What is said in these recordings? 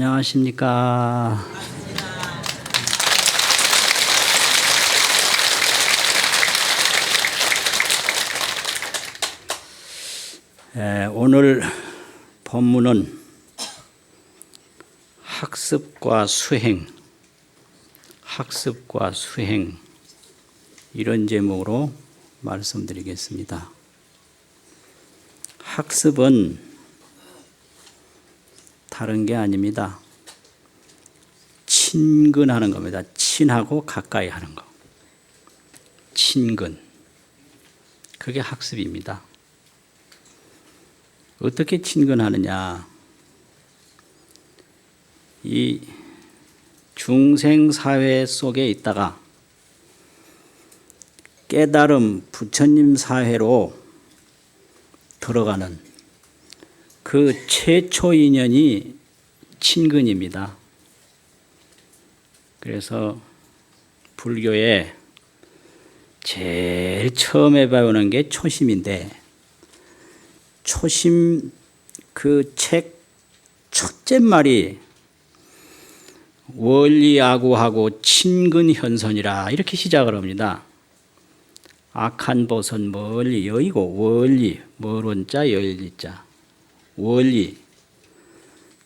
안녕하십니까. 오늘 본문은 학습과 수행 이런 제목으로 말씀드리겠습니다. 학습은 다른 게 아닙니다. 친근하는 겁니다. 친하고 가까이 하는 거. 친근. 그게 학습입니다. 어떻게 친근하느냐. 이 중생사회 속에 있다가 깨달음 부처님 사회로 들어가는 그 최초 인연이 친근입니다. 그래서 불교에 제일 처음에 배우는 게 초심인데, 초심 그 책 첫째 말이 원리아구하고 친근현선이라 이렇게 시작을 합니다. 악한 벗은 멀리 여의고 원리 멀은자 열리자 원리,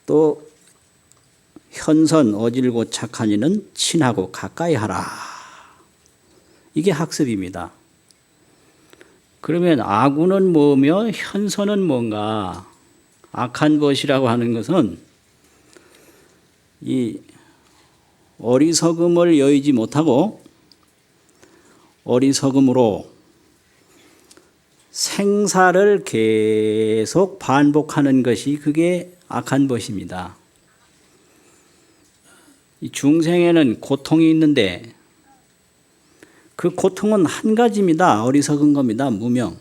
또 현선 어질고 착한 이는 친하고 가까이 하라. 이게 학습입니다. 그러면 아구는 뭐며 현선은 뭔가? 악한 벗이라고 하는 것은 이 어리석음을 여의지 못하고 어리석음으로 생사를 계속 반복하는 것이 그게 악한 벗입니다. 이 중생에는 고통이 있는데 그 고통은 한 가지입니다. 어리석은 겁니다. 무명.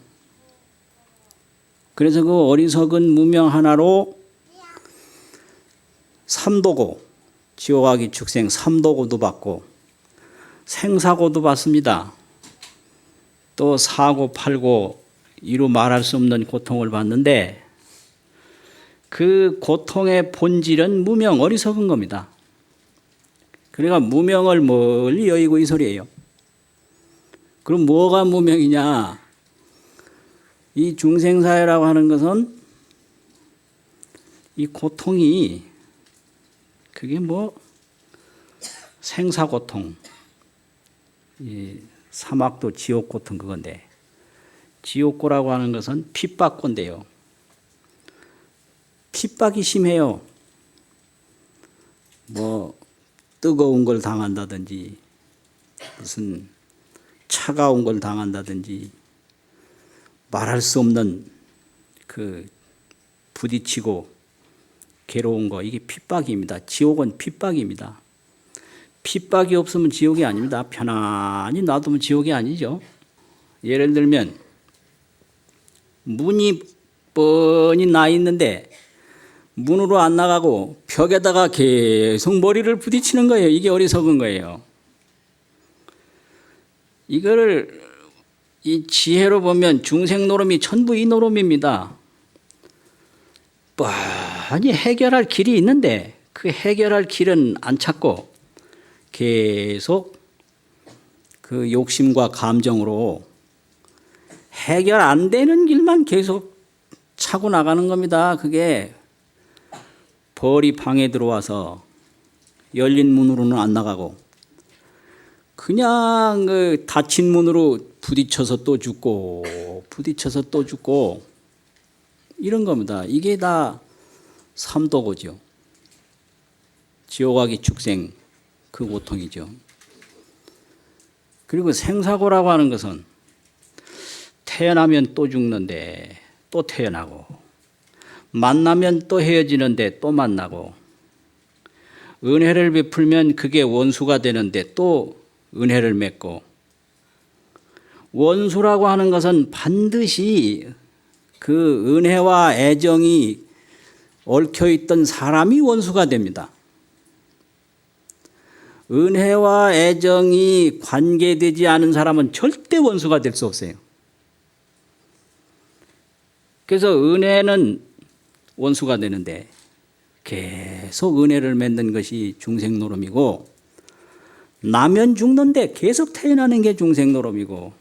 그래서 그 어리석은 무명 하나로 삼도고, 지옥아기 축생 삼도고도 받고 생사고도 받습니다. 또 사고 팔고 이루 말할 수 없는 고통을 받는데 그 고통의 본질은 무명, 어리석은 겁니다. 그러니까 무명을 멀리 여의고 이 소리예요. 그럼 뭐가 무명이냐? 이 중생사회라고 하는 것은 이 고통이 그게 뭐 생사고통, 이 사막도 지옥고통 그건데, 지옥고라고 하는 것은 핍박고인데요. 핍박이 심해요. 뭐 뜨거운 걸 당한다든지 무슨 차가운 걸 당한다든지 말할 수 없는 그 부딪히고 괴로운 거, 이게 핍박입니다. 지옥은 핍박입니다. 핍박이 없으면 지옥이 아닙니다. 편안히 놔두면 지옥이 아니죠. 예를 들면 문이 뻔히 나 있는데 문으로 안 나가고 벽에다가 계속 머리를 부딪히는 거예요. 이게 어리석은 거예요. 이거를 이 지혜로 보면 중생 노름이 전부 이 노름입니다. 뻔히 해결할 길이 있는데 그 해결할 길은 안 찾고 계속 그 욕심과 감정으로 해결 안 되는 길만 계속 차고 나가는 겁니다. 그게 벌이 방에 들어와서 열린 문으로는 안 나가고 그냥 그 닫힌 문으로 부딪혀서 또 죽고 부딪혀서 또 죽고 이런 겁니다. 이게 다 삼도고죠. 지옥아기 축생 그 고통이죠. 그리고 생사고라고 하는 것은 태어나면 또 죽는데 또 태어나고, 만나면 또 헤어지는데 또 만나고, 은혜를 베풀면 그게 원수가 되는데 또 은혜를 맺고, 원수라고 하는 것은 반드시 그 은혜와 애정이 얽혀있던 사람이 원수가 됩니다. 은혜와 애정이 관계되지 않은 사람은 절대 원수가 될 수 없어요. 그래서 은혜는 원수가 되는데 계속 은혜를 맺는 것이 중생 노름이고, 나면 죽는데 계속 태어나는 게 중생 노름이고,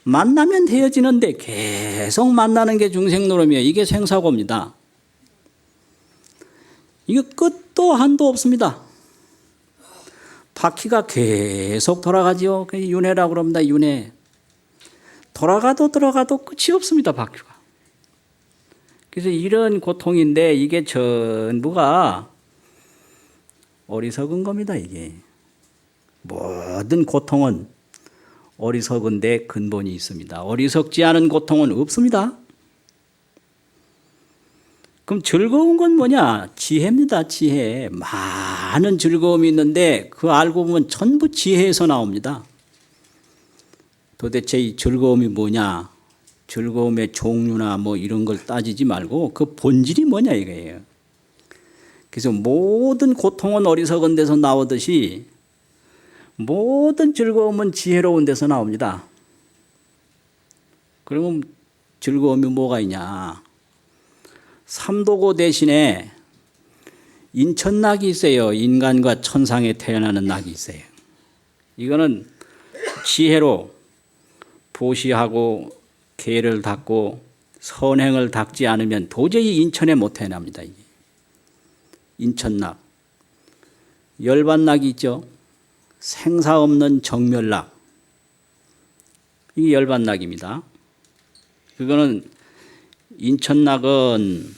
만나면 헤어지는데 계속 만나는 게 중생 노름이에요. 이게 생사고입니다. 이거 끝도 한도 없습니다. 바퀴가 계속 돌아가지요. 윤회라고 그럽니다. 윤회. 돌아가도 끝이 없습니다. 바퀴가. 그래서 이런 고통인데 이게 전부가 어리석은 겁니다. 이게. 모든 고통은 어리석은데 근본이 있습니다. 어리석지 않은 고통은 없습니다. 그럼 즐거운 건 뭐냐? 지혜입니다. 지혜. 많은 즐거움이 있는데 그 알고 보면 전부 지혜에서 나옵니다. 도대체 이 즐거움이 뭐냐? 즐거움의 종류나 뭐 이런 걸 따지지 말고 그 본질이 뭐냐 이거예요. 그래서 모든 고통은 어리석은 데서 나오듯이 모든 즐거움은 지혜로운 데서 나옵니다. 그러면 즐거움이 뭐가 있냐? 삼도고 대신에 인천낙이 있어요. 인간과 천상에 태어나는 낙이 있어요. 이거는 지혜로 보시하고 계를 닦고 선행을 닦지 않으면 도저히 인천에 못 태어납니다. 인천낙. 열반낙이 있죠. 생사 없는 정멸낙. 이게 열반낙입니다. 그거는 인천낙은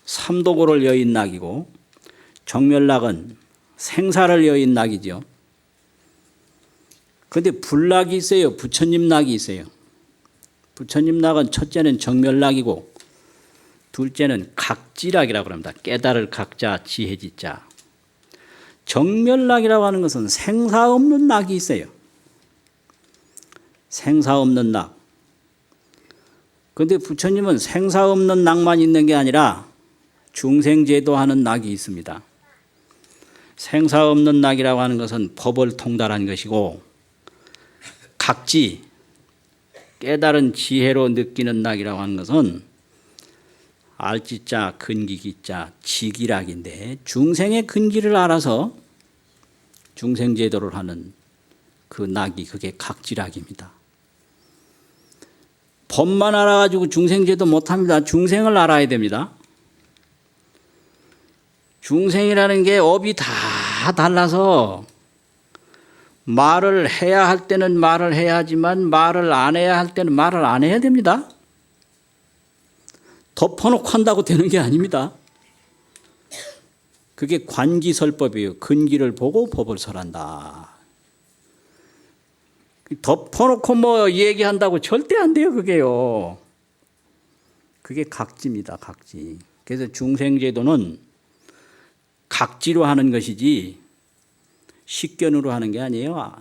삼도고를 여인 낙이고 정멸낙은 생사를 여인 낙이죠. 그런데 불낙이 있어요. 부처님 낙이 있어요. 부처님 낙은 첫째는 정멸낙이고 둘째는 각지락이라고 합니다. 깨달을 각자 지혜지자. 정멸낙이라고 하는 것은 생사 없는 낙이 있어요. 생사 없는 낙. 그런데 부처님은 생사 없는 낙만 있는 게 아니라 중생제도 하는 낙이 있습니다. 생사 없는 낙이라고 하는 것은 법을 통달한 것이고 각지, 깨달은 지혜로 느끼는 낙이라고 하는 것은 알지자, 근기기자, 지기락인데 중생의 근기를 알아서 중생제도를 하는 그 낙이 그게 각지락입니다. 법만 알아가지고 중생제도 못합니다. 중생을 알아야 됩니다. 중생이라는 게 업이 다 달라서 말을 해야 할 때는 말을 해야 하지만 말을 안 해야 할 때는 말을 안 해야 됩니다. 덮어놓고 한다고 되는 게 아닙니다. 그게 관기설법이에요. 근기를 보고 법을 설한다. 덮어놓고 뭐 얘기한다고 절대 안 돼요. 그게요. 그게 각지입니다. 각지. 그래서 중생제도는 각지로 하는 것이지 식견으로 하는 게 아니에요.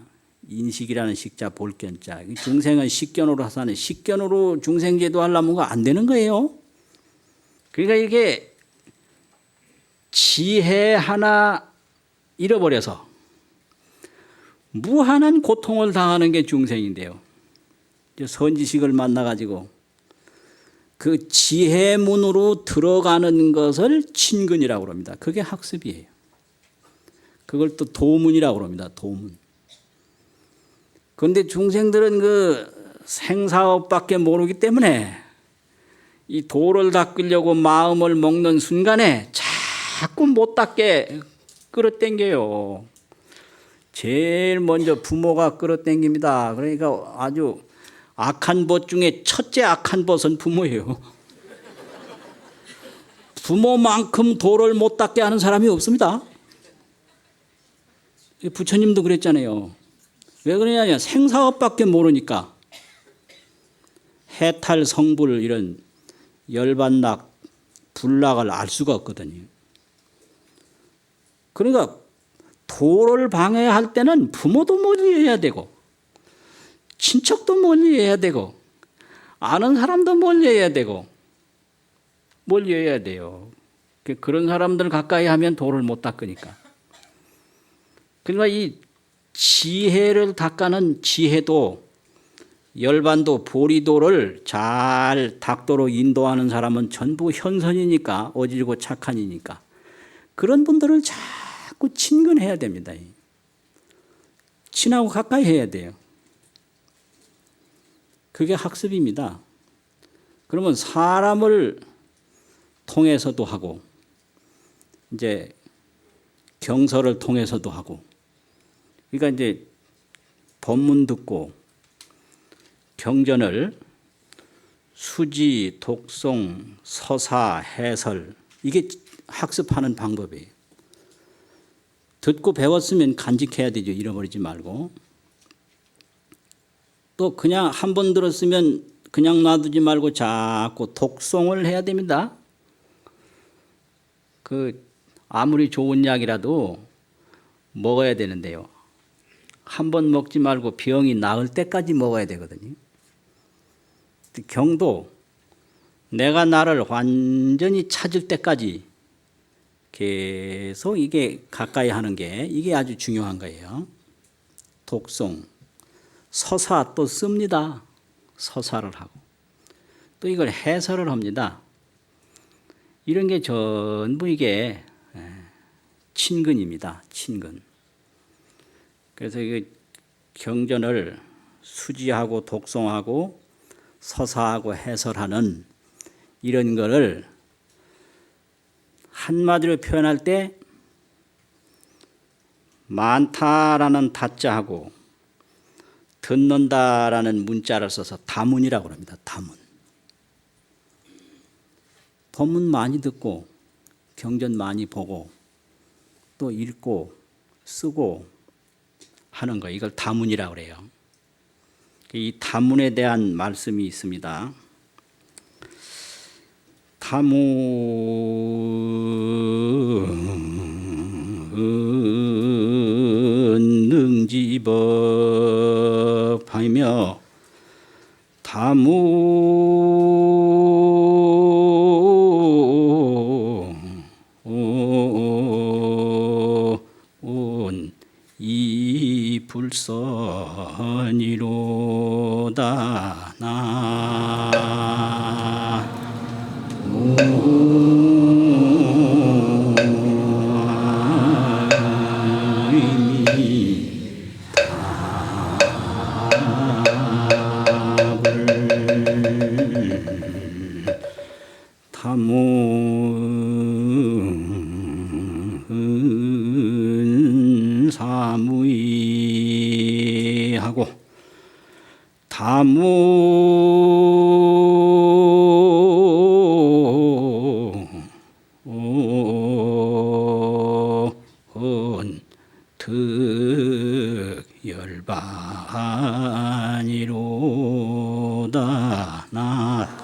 인식이라는 식자 볼견자. 중생은 식견으로 하사는 식견으로 중생제도 하려면 안 되는 거예요. 그러니까 이게 지혜 하나 잃어버려서 무한한 고통을 당하는 게 중생인데요. 선지식을 만나가지고 그 지혜문으로 들어가는 것을 친근이라고 합니다. 그게 학습이에요. 그걸 또 도문이라고 합니다. 도문. 그런데 중생들은 그 생사업밖에 모르기 때문에 이 도를 닦으려고 마음을 먹는 순간에 자꾸 못 닦게 끌어당겨요. 제일 먼저 부모가 끌어당깁니다. 그러니까 아주 악한 벗 중에 첫째 악한 벗은 부모예요. 부모만큼 도를 못 닦게 하는 사람이 없습니다. 부처님도 그랬잖아요. 왜 그러냐면 생사업밖에 모르니까 해탈, 성불 이런 열반낙, 불낙을 알 수가 없거든요. 그러니까 도를 방해할 때는 부모도 멀리해야 되고 친척도 멀리해야 되고 아는 사람도 멀리해야 되고 멀리해야 돼요. 그런 사람들 가까이 하면 도를 못 닦으니까. 그러니까 이 지혜를 닦아는 지혜도 열반도 보리도를 잘 닥도로 인도하는 사람은 전부 현선이니까, 어질고 착한이니까 그런 분들을 자꾸 친근해야 됩니다. 친하고 가까이 해야 돼요. 그게 학습입니다. 그러면 사람을 통해서도 하고 이제 경서를 통해서도 하고, 그러니까 이제 법문 듣고 경전을 수지, 독송, 서사, 해설, 이게 학습하는 방법이에요. 듣고 배웠으면 간직해야 되죠. 잃어버리지 말고. 또 그냥 한 번 들었으면 그냥 놔두지 말고 자꾸 독송을 해야 됩니다. 아무리 좋은 약이라도 먹어야 되는데요. 한 번 먹지 말고 병이 나을 때까지 먹어야 되거든요. 경도 내가 나를 완전히 찾을 때까지 계속 이게 가까이 하는 게 이게 아주 중요한 거예요. 독송, 서사 또 씁니다. 서사를 하고 또 이걸 해설을 합니다. 이런 게 전부 이게 친근입니다. 친근. 그래서 이 경전을 수지하고 독송하고 서사하고 해설하는 이런 거를 한마디로 표현할 때 많다라는 다자하고 듣는다라는 문자를 써서 다문이라고 합니다. 다문. 법문 많이 듣고 경전 많이 보고 또 읽고 쓰고 하는 거, 이걸 다문이라고 그래요. 이 다문에 대한 말씀이 있습니다. 다문 능지법하며 다문 이불선이로다 나 다문 사무이하고 다문 득열반이로다 나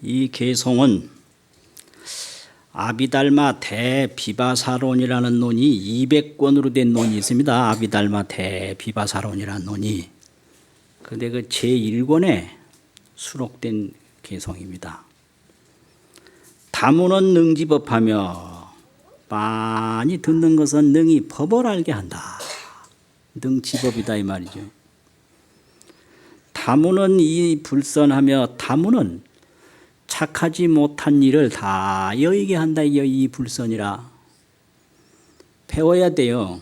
이 개송은 아비달마 대비바사론이라는 논이 200권으로 된 논이 있습니다. 아비달마 대비바사론이라는 논이. 그런데 그 제1권에 수록된 개송입니다. 다문은 능지법하며 많이 듣는 것은 능히 법을 알게 한다. 능지법이다 이 말이죠. 다문은 이 불선하며 다문은 착하지 못한 일을 다 여의게 한다. 이 불선이라. 배워야 돼요.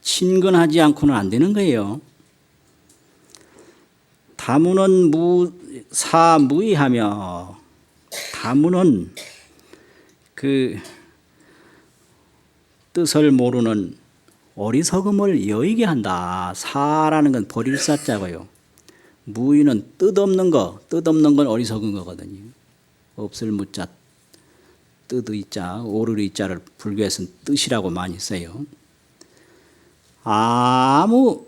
친근하지 않고는 안 되는 거예요. 다문은 사무의하며 다문은 그 뜻을 모르는 어리석음을 여의게 한다. 사라는 건 버릴 사자고요. 무의는 뜻없는 거, 뜻없는 건 어리석은 거거든요. 없을 무자, 뜻의 자, 오르의 자를 불교에서는 뜻이라고 많이 써요. 아무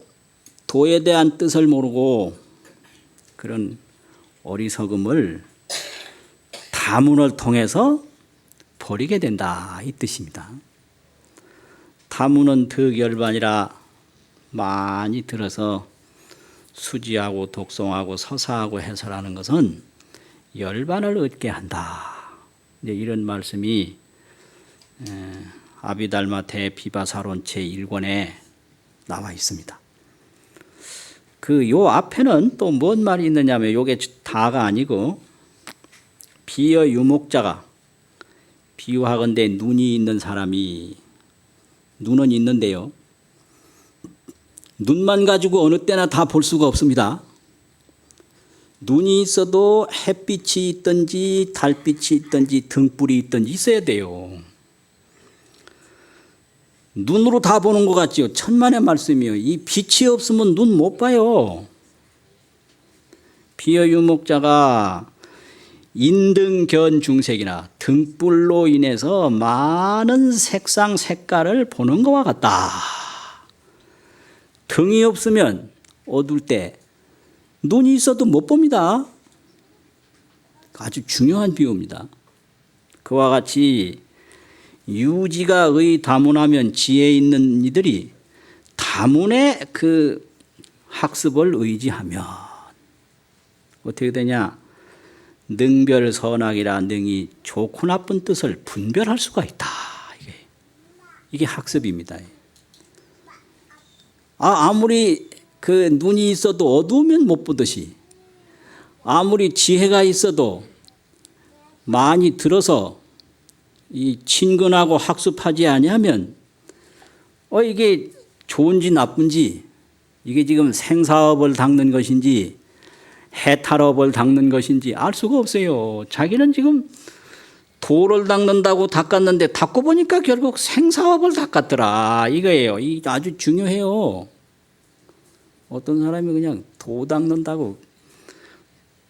도에 대한 뜻을 모르고 그런 어리석음을 다문을 통해서 버리게 된다 이 뜻입니다. 다무는 득열반이라 많이 들어서 수지하고 독송하고 서사하고 해설하는 것은 열반을 얻게 한다. 이제 이런 말씀이 아비달마 대비바사론 제1권에 나와 있습니다. 그 요 앞에는 또 뭔 말이 있느냐면 요게 다가 아니고 비여 유목자가 비유하건대 눈이 있는 사람이 눈은 있는데요. 눈만 가지고 어느 때나 다 볼 수가 없습니다. 눈이 있어도 햇빛이 있든지 달빛이 있든지 등불이 있든지 있어야 돼요. 눈으로 다 보는 것 같지요. 천만의 말씀이요. 이 빛이 없으면 눈 못 봐요. 비여유목자가 인등견 중색이나 등불로 인해서 많은 색상 색깔을 보는 것과 같다. 등이 없으면 어두울 때 눈이 있어도 못 봅니다. 아주 중요한 비유입니다. 그와 같이 유지가 의 다문하면 지혜 있는 이들이 다문의 그 학습을 의지하면 어떻게 되냐? 능별 선악이라 능히 좋고 나쁜 뜻을 분별할 수가 있다. 이게 학습입니다. 아무리 그 눈이 있어도 어두우면 못 보듯이 아무리 지혜가 있어도 많이 들어서 이 친근하고 학습하지 아니하면 이게 좋은지 나쁜지 이게 지금 생사업을 닦는 것인지 해탈업을 닦는 것인지 알 수가 없어요. 자기는 지금 도를 닦는다고 닦았는데 닦고 보니까 결국 생사업을 닦았더라 이거예요. 이게 아주 중요해요. 어떤 사람이 그냥 도 닦는다고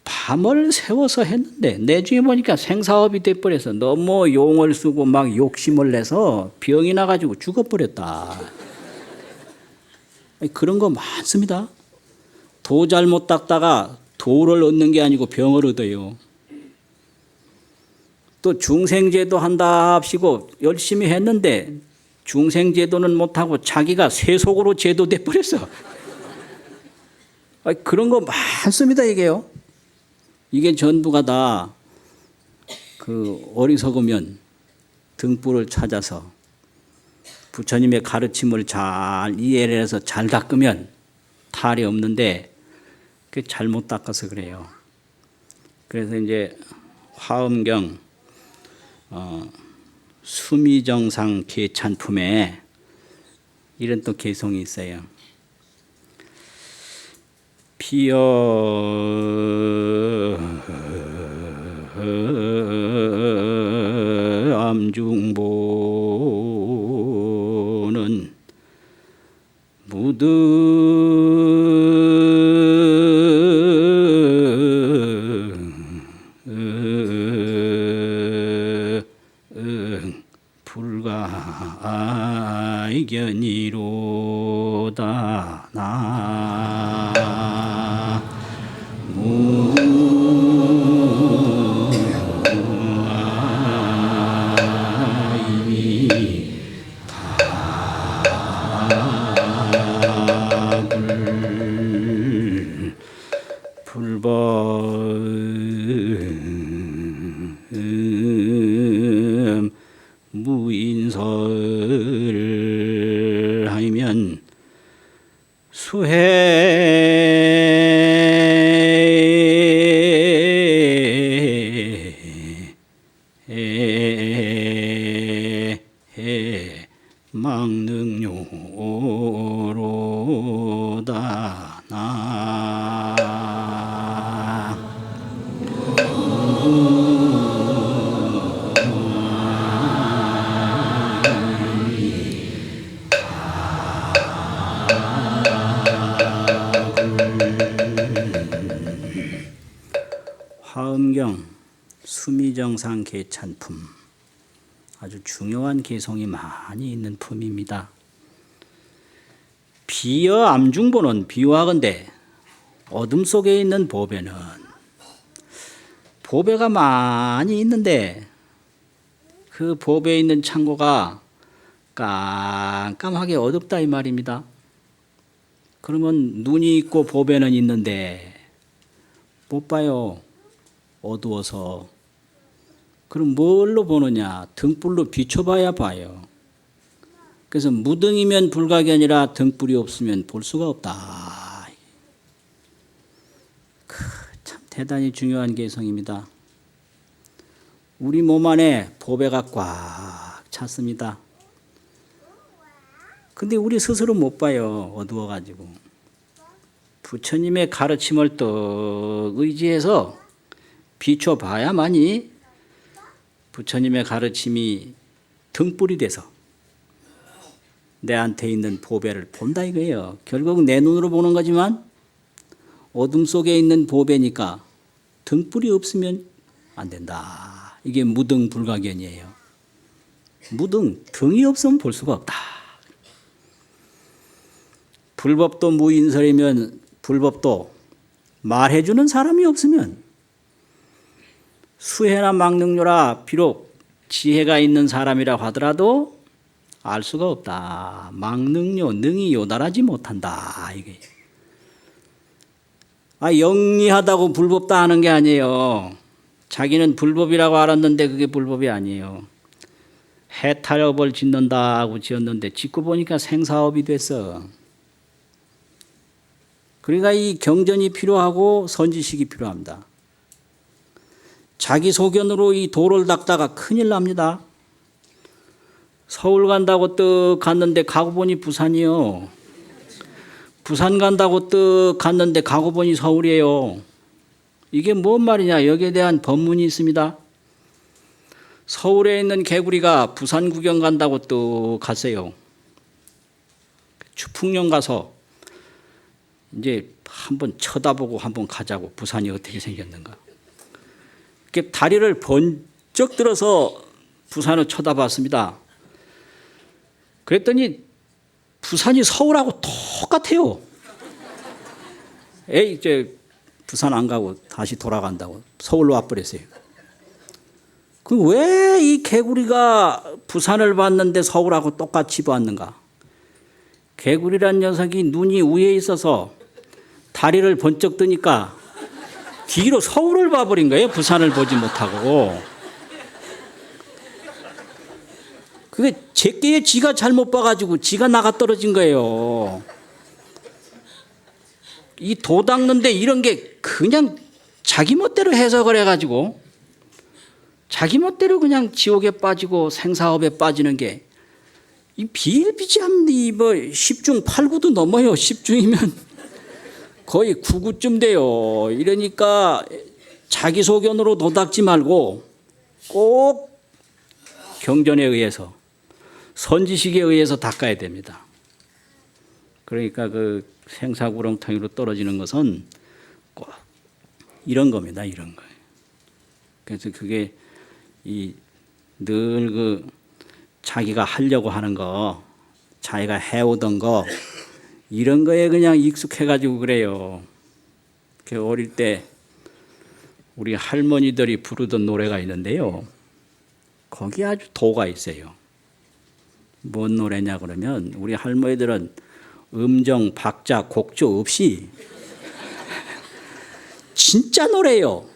밤을 새워서 했는데 내중에 보니까 생사업이 돼버려서 너무 용을 쓰고 막 욕심을 내서 병이 나가지고 죽어버렸다. 그런 거 많습니다. 도 잘못 닦다가 도를 얻는 게 아니고 병을 얻어요. 또 중생제도 한다 합시고 열심히 했는데 중생제도는 못하고 자기가 세속으로 제도돼 버렸어. 그런 거 많습니다 이게요. 이게 전부가 다 그 어리석으면 등불을 찾아서 부처님의 가르침을 잘 이해를 해서 잘 닦으면 탈이 없는데 그 잘못 닦아서 그래요. 그래서 이제 화엄경 수미정상 계찬품에 이런 또 개성이 있어요. 비여 암중보는 불가이견이로다 무인설 하면 망능요로다 화엄경 수미정상 계찬품 아주 중요한 개성이 많이 있는 품입니다. 비여 암중보는 비유하건대 어둠 속에 있는 보배는 보배가 많이 있는데 그 보배에 있는 창고가 깜깜하게 어둡다 이 말입니다. 그러면 눈이 있고 보배는 있는데 못 봐요. 어두워서. 그럼 뭘로 보느냐? 등불로 비춰봐야 봐요. 그래서 무등이면 불가견이라 등불이 없으면 볼 수가 없다. 참 대단히 중요한 개성입니다. 우리 몸 안에 보배가 꽉 찼습니다. 근데 우리 스스로 못 봐요. 어두워가지고. 부처님의 가르침을 또 의지해서 비춰봐야만이 부처님의 가르침이 등불이 돼서 내한테 있는 보배를 본다 이거예요. 결국 내 눈으로 보는 거지만 어둠 속에 있는 보배니까 등불이 없으면 안 된다. 이게 무등불가견이에요. 무등, 등이 없으면 볼 수가 없다. 불법도 무인설이면 불법도 말해주는 사람이 없으면 수혜나 막능료라 비록 지혜가 있는 사람이라 하더라도 알 수가 없다. 막능료, 능이 요달하지 못한다. 이게. 영리하다고 불법다 하는 게 아니에요. 자기는 불법이라고 알았는데 그게 불법이 아니에요. 해탈업을 짓는다고 지었는데 짓고 보니까 생사업이 됐어. 그러니까 이 경전이 필요하고 선지식이 필요합니다. 자기 소견으로 이 도를 닦다가 큰일 납니다. 서울 간다고 떡 갔는데 가고 보니 부산이요. 부산 간다고 떡 갔는데 가고 보니 서울이에요. 이게 뭔 말이냐? 여기에 대한 법문이 있습니다. 서울에 있는 개구리가 부산 구경 간다고 떡 갔어요. 추풍령 가서 이제 한번 쳐다보고 한번 가자고 부산이 어떻게 생겼는가. 이렇게 다리를 번쩍 들어서 부산을 쳐다봤습니다. 그랬더니 부산이 서울하고 똑같아요. 에이 이제 부산 안 가고 다시 돌아간다고 서울로 와버렸어요. 그 왜 이 개구리가 부산을 봤는데 서울하고 똑같이 봤는가? 개구리란 녀석이 눈이 위에 있어서 다리를 번쩍 뜨니까 뒤로 서울을 봐버린 거예요. 부산을 보지 못하고. 그게 제끼에 지가 잘못 봐가지고 지가 나가 떨어진 거예요. 이 도 닦는데 이런 게 그냥 자기 멋대로 해석을 해가지고 자기 멋대로 그냥 지옥에 빠지고 생사업에 빠지는 게 이 비일비재한 이 뭐 10중 8구도 넘어요. 10중이면 거의 9구쯤 돼요. 이러니까 자기 소견으로 도닦지 말고 꼭 경전에 의해서 선지식에 의해서 닦아야 됩니다. 그러니까 그 생사구렁텅이로 떨어지는 것은 꼭 이런 겁니다. 이런 거예요. 그래서 그게 늘 그 자기가 하려고 하는 거, 자기가 해오던 거 이런 거에 그냥 익숙해가지고 그래요. 어릴 때 우리 할머니들이 부르던 노래가 있는데요. 거기 아주 도가 있어요. 뭔 노래냐 그러면 우리 할머니들은 음정, 박자, 곡조 없이 진짜 노래예요.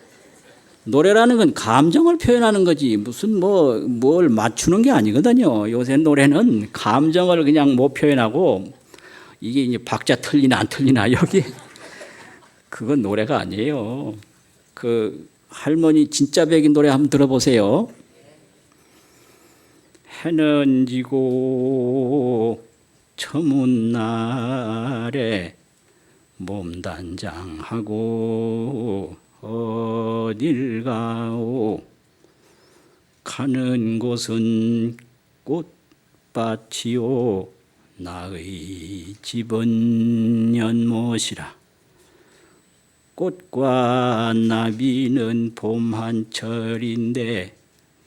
노래라는 건 감정을 표현하는 거지 무슨 뭘 맞추는 게 아니거든요. 요새 노래는 감정을 그냥 못 표현하고 이게 이제 박자 틀리나 안 틀리나 여기 그건 노래가 아니에요. 그 할머니 진짜 백인 노래 한번 들어보세요. 해는 지고 처문 날에 몸단장하고 어딜 가오 가는 곳은 꽃밭이요 나의 집은 연못이라 꽃과 나비는 봄 한철인데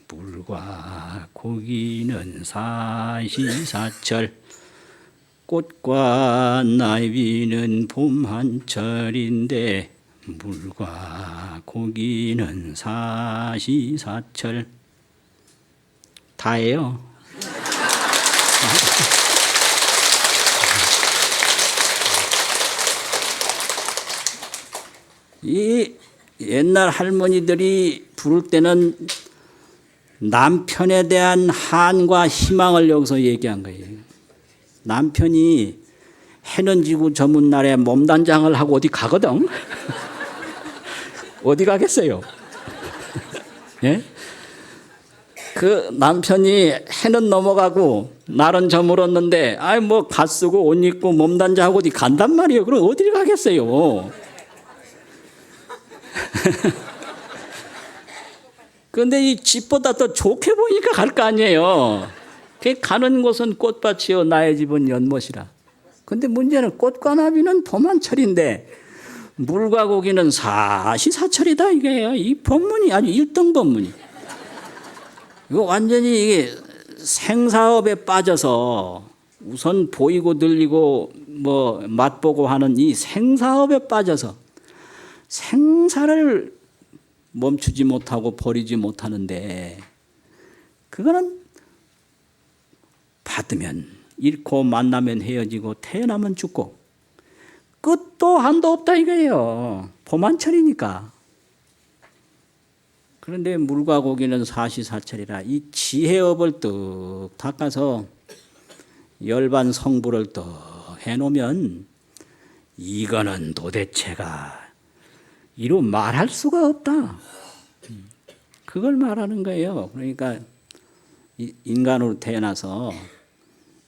물과 고기는 사시사철 꽃과 나비는 봄 한철인데 물과 고기는 사시사철 다예요. 이 옛날 할머니들이 부를 때는 남편에 대한 한과 희망을 여기서 얘기한 거예요. 남편이 해는 지고 저문 날에 몸단장을 하고 어디 가거든. 어디 가겠어요? 예? 그 남편이 해는 넘어가고 날은 저물었는데 아이 뭐 갓 쓰고 옷 입고 몸단장하고 어디 간단 말이에요. 그럼 어디를 가겠어요? 그런데 이 집보다 더 좋게 보이니까 갈 거 아니에요. 가는 곳은 꽃밭이요 나의 집은 연못이라. 근데 문제는 꽃과 나비는 봄한철인데 물과 고기는 사시사철이다 이게요. 이 법문이 아주 1등 법문이. 이거 완전히 이게 생사업에 빠져서 우선 보이고 들리고 뭐 맛보고 하는 이 생사업에 빠져서 생사를 멈추지 못하고 버리지 못하는데 그거는 받으면 잃고 만나면 헤어지고 태어나면 죽고 끝도 한도 없다 이거예요. 봄한철이니까. 그런데 물과 고기는 사시사철이라 이 지혜업을 뚝 닦아서 열반 성불을 뚝 해놓으면 이거는 도대체가 이루 말할 수가 없다. 그걸 말하는 거예요. 그러니까 인간으로 태어나서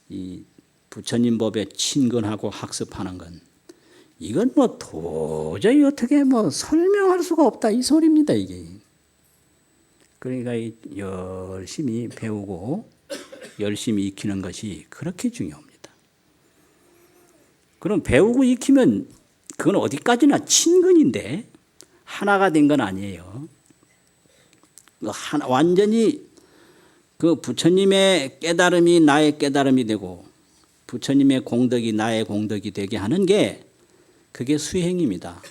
이 부처님 법에 친근하고 학습하는 건 이건 뭐 도저히 어떻게 뭐 설명할 수가 없다 이 소리입니다 이게. 그러니까 열심히 배우고 열심히 익히는 것이 그렇게 중요합니다. 그럼 배우고 익히면 그건 어디까지나 친근인데 하나가 된 건 아니에요. 완전히 그 부처님의 깨달음이 나의 깨달음이 되고 부처님의 공덕이 나의 공덕이 되게 하는 게 그게 수행입니다.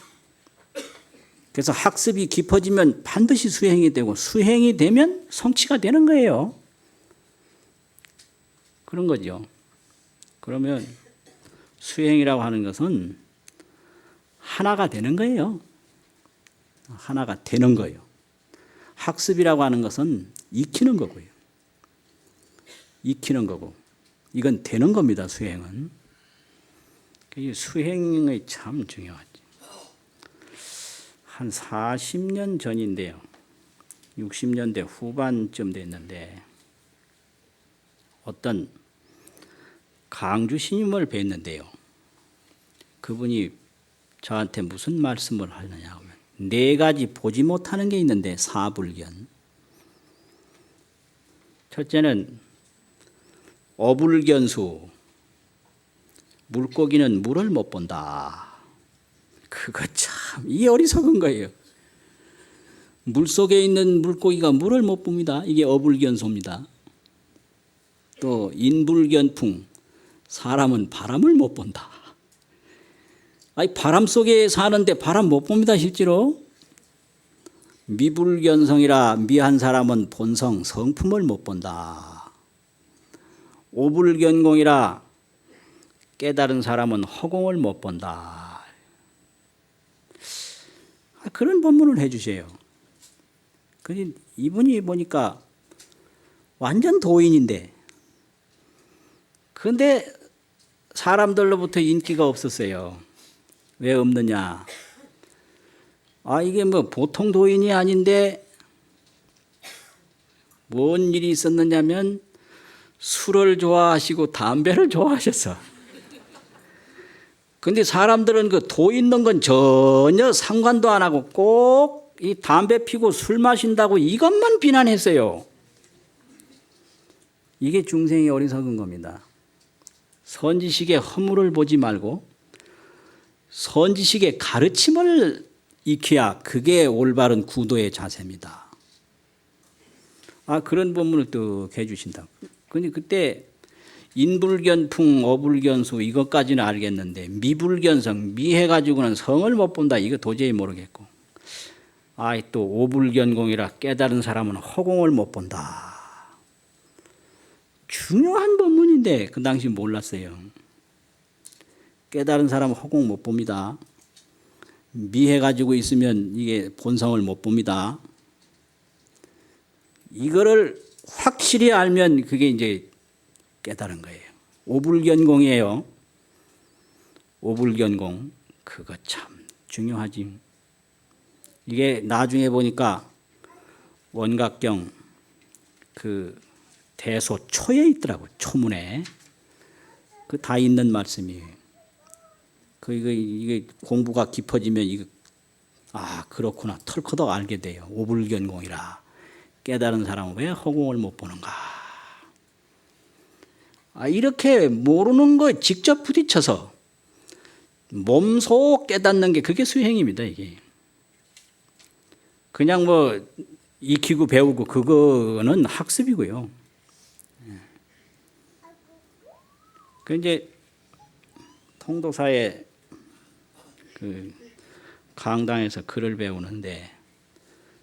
그래서 학습이 깊어지면 반드시 수행이 되고 수행이 되면 성취가 되는 거예요. 그런 거죠. 그러면 수행이라고 하는 것은 하나가 되는 거예요. 하나가 되는 거예요. 학습이라고 하는 것은 익히는 거고요. 익히는 거고 이건 되는 겁니다. 수행은. 수행이 참 중요하지. 한 40년 전인데요. 60년대 후반쯤 됐는데 어떤 강주 스님을 뵀는데요. 그분이 저한테 무슨 말씀을 하느냐 하면 4가지 보지 못하는 게 있는데 사불견. 첫째는 어불견수. 물고기는 물을 못 본다. 그거 참 이 어리석은 거예요. 물속에 있는 물고기가 물을 못 봅니다. 이게 어불견소입니다. 또 인불견풍. 사람은 바람을 못 본다. 아니 바람 속에 사는데 바람 못 봅니다. 실제로. 미불견성이라 미한 사람은 본성 성품을 못 본다. 오불견공이라 깨달은 사람은 허공을 못 본다. 그런 법문을 해주세요. 이분이 보니까 완전 도인인데 그런데 사람들로부터 인기가 없었어요. 왜 없느냐? 이게 뭐 보통 도인이 아닌데 뭔 일이 있었느냐면 술을 좋아하시고 담배를 좋아하셨어. 근데 사람들은 그 도 있는 건 전혀 상관도 안 하고 꼭 이 담배 피고 술 마신다고 이것만 비난했어요. 이게 중생이 어리석은 겁니다. 선지식의 허물을 보지 말고 선지식의 가르침을 익혀야 그게 올바른 구도의 자세입니다. 그런 법문을 또 해주신다. 근데 그때 인불견풍, 어불견수 이것까지는 알겠는데 미불견성, 미해가지고는 성을 못 본다. 이거 도저히 모르겠고. 또 오불견공이라 깨달은 사람은 허공을 못 본다. 중요한 법문인데 그 당시 몰랐어요. 깨달은 사람은 허공 못 봅니다. 미해 가지고 있으면 이게 본성을 못 봅니다. 이거를 확실히 알면 그게 이제 깨달은 거예요. 오불견공이에요. 오불견공. 그거 참 중요하지. 이게 나중에 보니까 원각경 그 대소 초에 있더라고. 초문에. 그 다 있는 말씀이에요. 이게 공부가 깊어지면 이거 그렇구나. 털커덕 알게 돼요. 오불견공이라. 깨달은 사람은 왜 허공을 못 보는가. 이렇게 모르는 거 직접 부딪혀서 몸소 깨닫는 게 그게 수행입니다. 이게. 그냥 뭐 익히고 배우고 그거는 학습이고요. 그 이제 통도사에 그 강당에서 글을 배우는데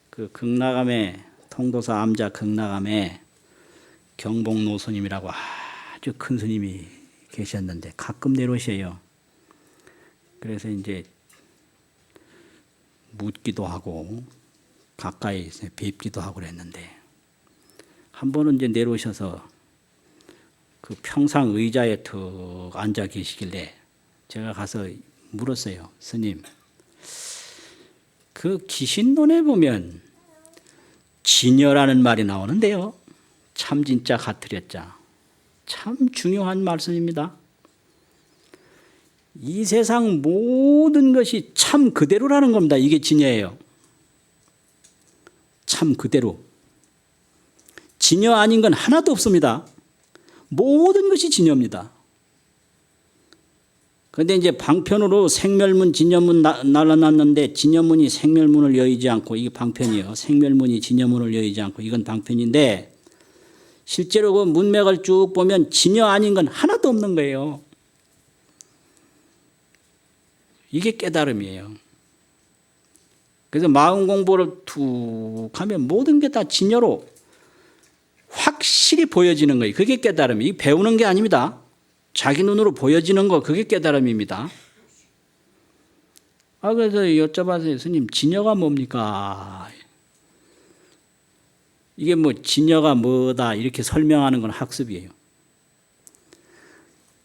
그 극락암에 통도사 암자 극락암에 경복노 스님이라고 아주 큰 스님이 계셨는데 가끔 내려오셔요. 그래서 이제 묻기도 하고 가까이 뵙기도 하고 그랬는데 한 번은 이제 내려오셔서 그 평상 의자에 툭 앉아 계시길래 제가 가서 물었어요. 스님, 그 기신론에 보면 진여라는 말이 나오는데요. 참 진짜 가트렸자. 참 중요한 말씀입니다. 이 세상 모든 것이 참 그대로라는 겁니다. 이게 진여예요. 참 그대로. 진여 아닌 건 하나도 없습니다. 모든 것이 진여입니다. 그런데 이제 방편으로 생멸문, 진여문 날라놨는데 진여문이 생멸문을 여의지 않고 이게 방편이에요. 생멸문이 진여문을 여의지 않고 이건 방편인데 실제로 그 문맥을 쭉 보면 진여 아닌 건 하나도 없는 거예요. 이게 깨달음이에요. 그래서 마음 공부를 툭 하면 모든 게 다 진여로 확실히 보여지는 거예요. 그게 깨달음이. 배우는 게 아닙니다. 자기 눈으로 보여지는 거 그게 깨달음입니다. 그래서 여쭤봤어요. 스님, 진여가 뭡니까? 이게 뭐 진여가 뭐다 이렇게 설명하는 건 학습이에요.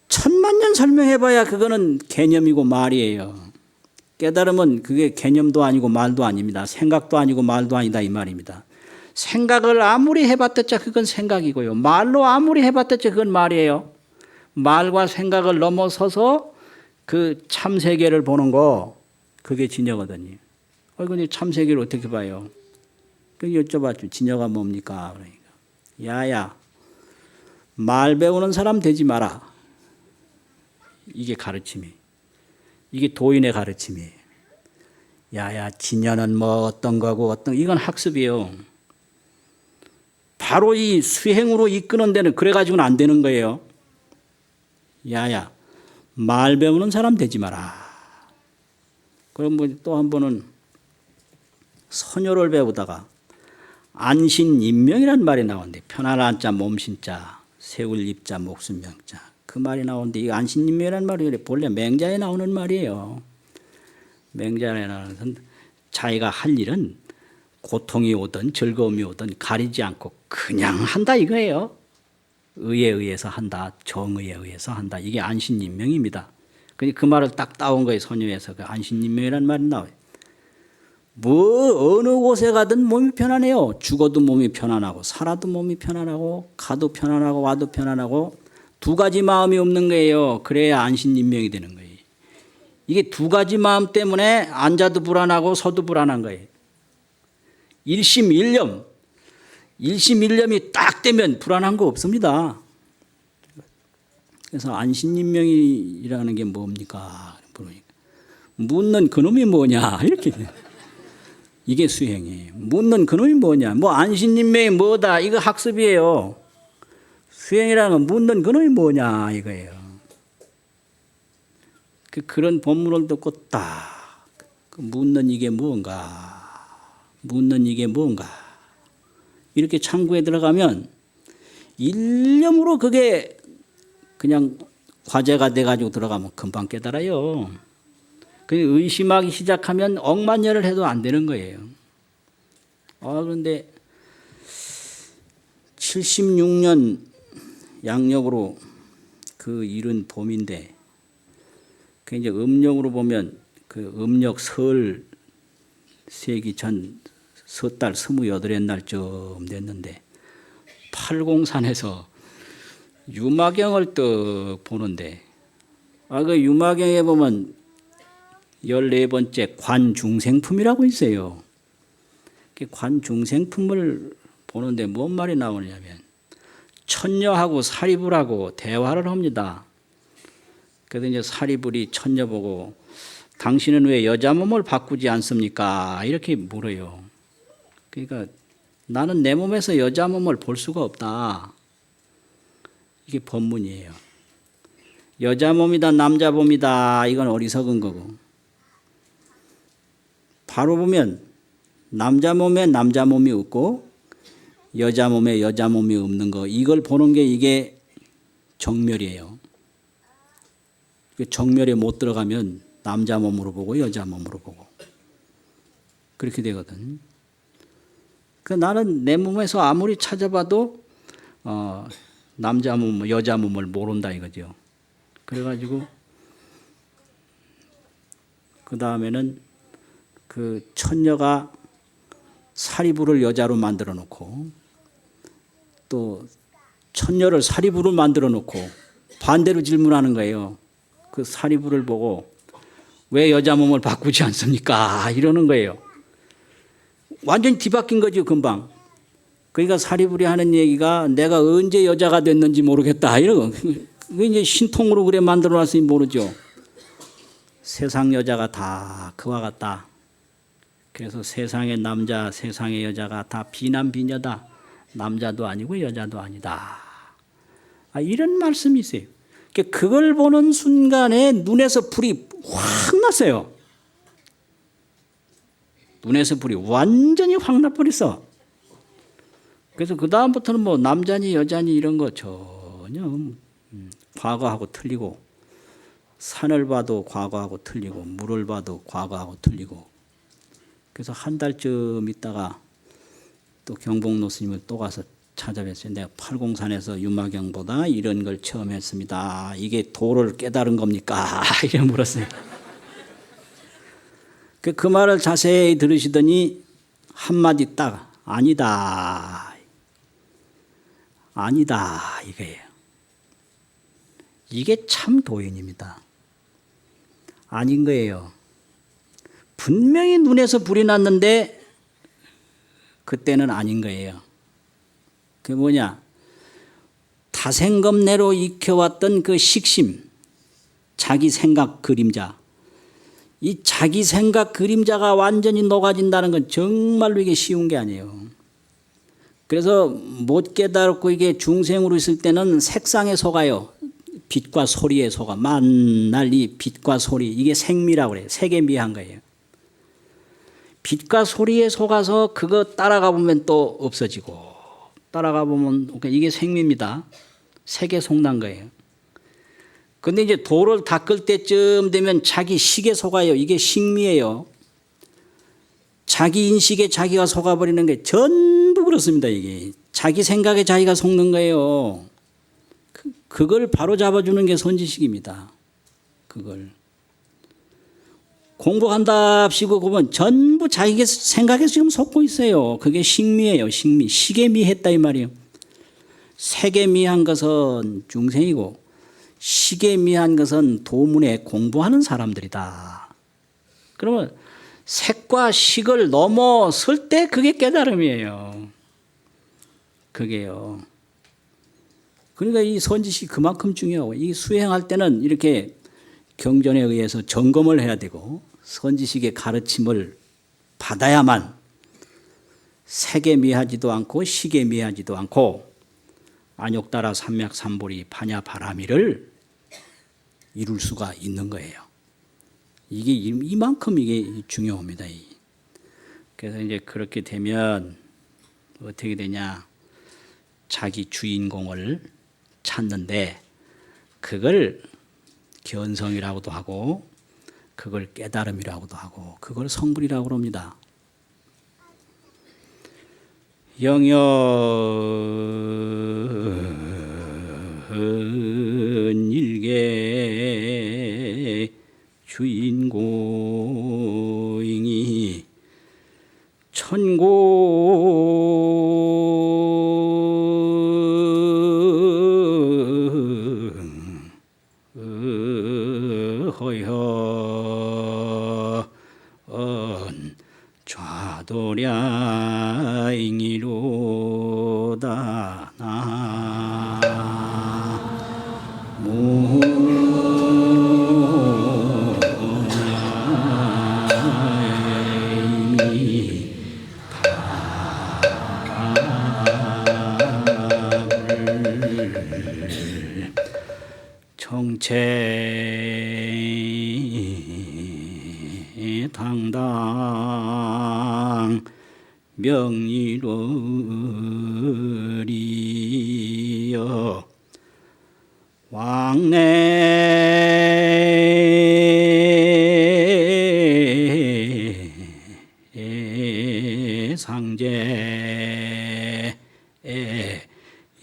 천만년 설명해봐야 그거는 개념이고 말이에요. 깨달음은 그게 개념도 아니고 말도 아닙니다. 생각도 아니고 말도 아니다 이 말입니다. 생각을 아무리 해봤댔자 그건 생각이고요. 말로 아무리 해봤댔자 그건 말이에요. 말과 생각을 넘어서서 그 참세계를 보는 거 그게 진여거든요. 근데 참세계를 어떻게 봐요? 그 여쭤봤죠. 진여가 뭡니까? 그러니까 야야 말 배우는 사람 되지 마라. 이게 가르침이. 이게 도인의 가르침이에요. 야야 진여는 뭐 어떤 거고 이건 학습이에요. 바로 이 수행으로 이끄는 데는 그래가지고는 안 되는 거예요. 야야 말 배우는 사람 되지 마라. 그럼 뭐 또 한 번은 선효를 배우다가 안신인명이라는 말이 나오는데 편안한 자 몸신자 세울 입자 목숨 명자 그 말이 나오는데 이 안신인명이라는 말이 본래 맹자에 나오는 말이에요. 맹자에 나오는 자기가 할 일은 고통이 오든 즐거움이 오든 가리지 않고 그냥 한다 이거예요. 의에 의해서 한다. 정의에 의해서 한다. 이게 안신인명입니다. 그 말을 딱 따온 거예요. 선유에서. 그 안신인명이라는 말이 나와요. 뭐 어느 곳에 가든 몸이 편안해요. 죽어도 몸이 편안하고 살아도 몸이 편안하고 가도 편안하고 와도 편안하고 두 가지 마음이 없는 거예요. 그래야 안신인명이 되는 거예요. 이게 두 가지 마음 때문에 앉아도 불안하고 서도 불안한 거예요. 일심일념. 일심일념이 딱 되면 불안한 거 없습니다. 그래서 안신인명이라는 게 뭡니까? 그러니까 묻는 그놈이 뭐냐? 이렇게. 이게 수행이에요. 묻는 그놈이 뭐냐? 뭐 안신인명이 뭐다? 이거 학습이에요. 수행이라는 건 묻는 그놈이 뭐냐? 이거예요. 그런 본문을 듣고 딱 묻는 이게 뭔가? 묻는 이게 뭔가? 이렇게 참고에 들어가면 일념으로 그게 그냥 과제가 돼가지고 들어가면 금방 깨달아요. 그 의심하기 시작하면 억만열을 해도 안 되는 거예요. 그런데 76년 양력으로 그 일은 봄인데 그 이제 음력으로 보면 그 음력 설 세기 전 섣달 28날쯤 됐는데 팔공산에서 유마경을 또 보는데 그 유마경에 보면 14번째 관중생품이라고 있어요. 그 관중생품을 보는데 뭔 말이 나오냐면 천녀하고 사리불하고 대화를 합니다. 그래서 이제 사리불이 천녀 보고 당신은 왜 여자 몸을 바꾸지 않습니까? 이렇게 물어요. 그러니까 나는 내 몸에서 여자 몸을 볼 수가 없다. 이게 법문이에요. 여자 몸이다 남자 몸이다 이건 어리석은 거고 바로 보면 남자 몸에 남자 몸이 없고 여자 몸에 여자 몸이 없는 거 이걸 보는 게 이게 정멸이에요. 정멸에 못 들어가면 남자 몸으로 보고 여자 몸으로 보고 그렇게 되거든. 나는 내 몸에서 아무리 찾아봐도 남자 몸, 여자 몸을 모른다 이거죠. 그래가지고 그 다음에는 그 천녀가 사리불을 여자로 만들어 놓고 또 천녀를 사리불을 만들어 놓고 반대로 질문하는 거예요. 그 사리불을 보고 왜 여자 몸을 바꾸지 않습니까? 이러는 거예요. 완전히 뒤바뀐 거죠, 금방. 그러니까 사리불이 하는 얘기가 내가 언제 여자가 됐는지 모르겠다. 이러고. 그게 이제 신통으로 그래 만들어 놨으니 모르죠. 세상 여자가 다 그와 같다. 그래서 세상의 남자, 세상의 여자가 다 비남비녀다. 남자도 아니고 여자도 아니다. 이런 말씀이 있어요. 그걸 보는 순간에 눈에서 불이 확 났어요. 눈에서 불이 완전히 확 나버렸어. 그래서 그 다음부터는 뭐 남자니 여자니 이런 거 전혀 과거하고 틀리고 산을 봐도 과거하고 틀리고 물을 봐도 과거하고 틀리고 그래서 한 달쯤 있다가 또 경복로 스님을 또 가서 찾아뵀어요. 내가 팔공산에서 유마경보다 이런 걸 처음 했습니다. 이게 도를 깨달은 겁니까? 이래 물었어요. 그 말을 자세히 들으시더니 한마디 딱 아니다. 아니다 이거예요. 이게 참 도인입니다. 아닌 거예요. 분명히 눈에서 불이 났는데 그때는 아닌 거예요. 그게 뭐냐? 다생검내로 익혀왔던 그 식심, 자기 생각 그림자. 이 자기 생각 그림자가 완전히 녹아진다는 건 정말로 이게 쉬운 게 아니에요. 그래서 못 깨달고 이게 중생으로 있을 때는 색상에 속아요. 빛과 소리에 속아. 만날 이 빛과 소리. 이게 생미라고 그래요. 색에 미한 거예요. 빛과 소리에 속아서 그거 따라가 보면 또 없어지고 따라가 보면 이게 생미입니다. 색에 속난 거예요. 근데 이제 도를 닦을 때쯤 되면 자기 식에 속아요. 이게 식미예요. 자기 인식에 자기가 속아버리는 게 전부 그렇습니다. 이게 자기 생각에 자기가 속는 거예요. 그걸 바로 잡아주는 게 선지식입니다. 그걸 공부한답시고 보면 전부 자기 생각에 지금 속고 있어요. 그게 식미예요. 식미. 식에 미했다 이 말이에요. 색에 미한 것은 중생이고 식에 미한 것은 도문에 공부하는 사람들이다. 그러면 색과 식을 넘어설 때 그게 깨달음이에요. 그게요. 그러니까 이 선지식이 그만큼 중요하고 이 수행할 때는 이렇게 경전에 의해서 점검을 해야 되고 선지식의 가르침을 받아야만 색에 미하지도 않고 식에 미하지도 않고 안욕따라 삼맥삼보리 파냐바라미를 이룰 수가 있는 거예요. 이게 이만큼 이게 중요합니다. 그래서 이제 그렇게 되면 어떻게 되냐? 자기 주인공을 찾는데 그걸 견성이라고도 하고 그걸 깨달음이라고도 하고 그걸 성불이라고 합니다. 영연 일개 주인공이 허연 좌도량이로다 나무 정체 당당 명의로리여 왕래 상제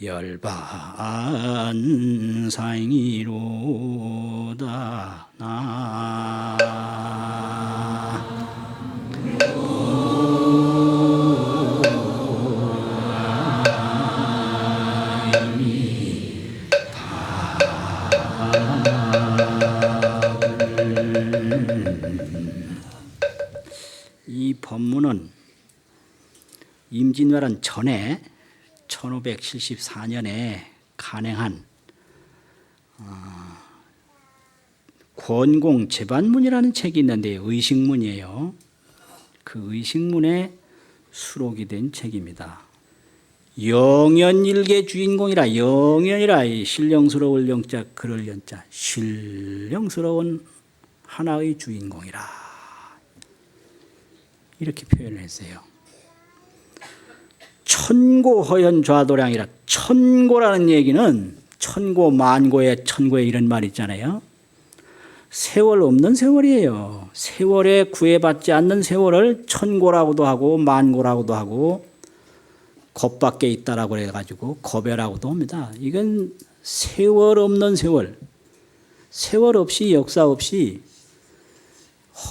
열반상이로다 나 이 법문은 임진왜란 전에 1574년에 간행한 권공 제반문이라는 책이 있는데 의식문이에요. 그 의식문에 수록이 된 책입니다. 영연일개 주인공이라 영연이라 신령스러울 영자 그럴 연자 신령스러운 하나의 주인공이라 이렇게 표현을 했어요. 천고허연 좌도량이라 천고라는 얘기는 천고 만고의 천고에 이런 말 있잖아요. 세월 없는 세월이에요. 세월에 구애받지 않는 세월을 천고라고도 하고 만고라고도 하고 겁 밖에 있다라고 해가지고 겁이라고도 합니다. 이건 세월 없는 세월. 세월 없이 역사 없이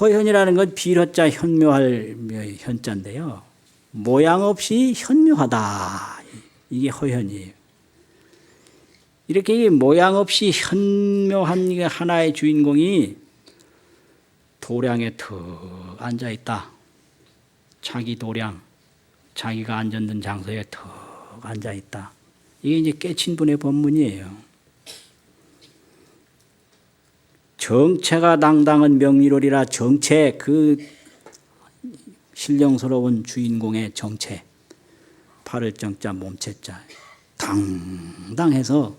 허현이라는 건 비허자 현묘할 현자인데요. 모양 없이 현묘하다. 이게 허현이에요. 이렇게 모양 없이 현묘한 하나의 주인공이 도량에 턱 앉아있다. 자기 도량, 자기가 앉았는 장소에 턱 앉아있다. 이게 이제 깨친 분의 법문이에요. 정체가 당당한 명리로리라 정체 그 신령스러운 주인공의 정체 팔을 정자 몸체자 당당해서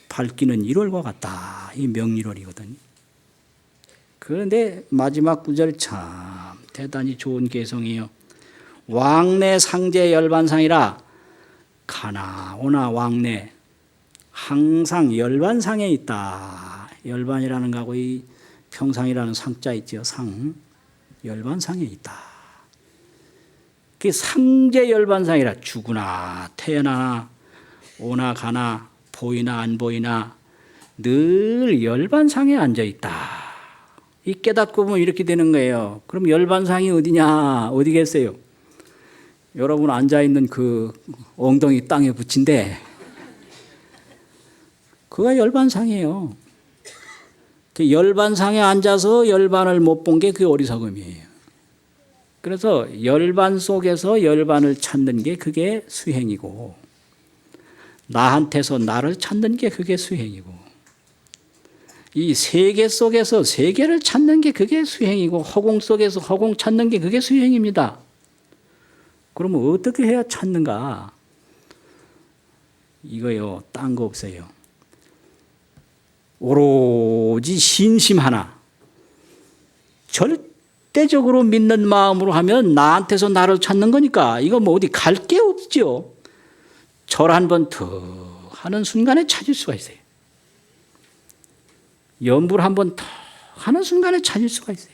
밝기는 1월과 같다. 이 명리로리거든. 그런데 마지막 구절 참 대단히 좋은 개성이에요. 왕래 상제 열반상이라 가나 오나 왕래 항상 열반상에 있다. 열반이라는 거하고 이 평상이라는 상자 있죠. 상 열반상에 있다. 그 상제 열반상이라 죽으나 태어나나 오나 가나 보이나 안 보이나 늘 열반상에 앉아 있다. 이 깨닫고 보면 이렇게 되는 거예요. 그럼 열반상이 어디냐? 어디겠어요? 여러분 앉아 있는 그 엉덩이 땅에 붙인데 그가 열반상이에요. 그 열반상에 앉아서 열반을 못 본 게 그 어리석음이에요. 그래서 열반 속에서 열반을 찾는 게 그게 수행이고 나한테서 나를 찾는 게 그게 수행이고 이 세계 속에서 세계를 찾는 게 그게 수행이고 허공 속에서 허공 찾는 게 그게 수행입니다. 그러면 어떻게 해야 찾는가? 이거요. 딴 거 없어요. 오로지 신심 하나. 절대적으로 믿는 마음으로 하면 나한테서 나를 찾는 거니까 이거 뭐 어디 갈 게 없죠. 절 한 번 더 하는 순간에 찾을 수가 있어요. 염불 한 번 더 하는 순간에 찾을 수가 있어요.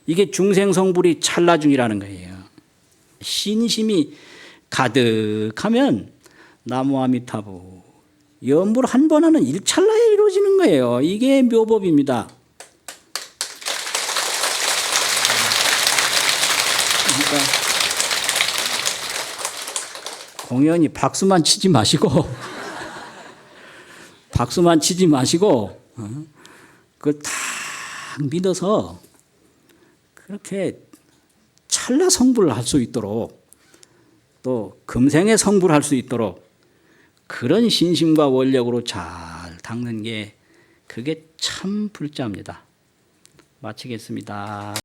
이게 중생성불이 찰나중이라는 거예요. 신심이 가득하면 나무 아미타불 염불 한 번 하는 일찰나에 이루어지는 거예요. 이게 묘법입니다. 그러니까 공연히 박수만 치지 마시고 박수만 치지 마시고 그걸 딱 믿어서 그렇게 찰나 성불을 할 수 있도록 또 금생에 성불할 수 있도록 그런 신심과 원력으로 잘 닦는 게 그게 참 불자입니다. 마치겠습니다.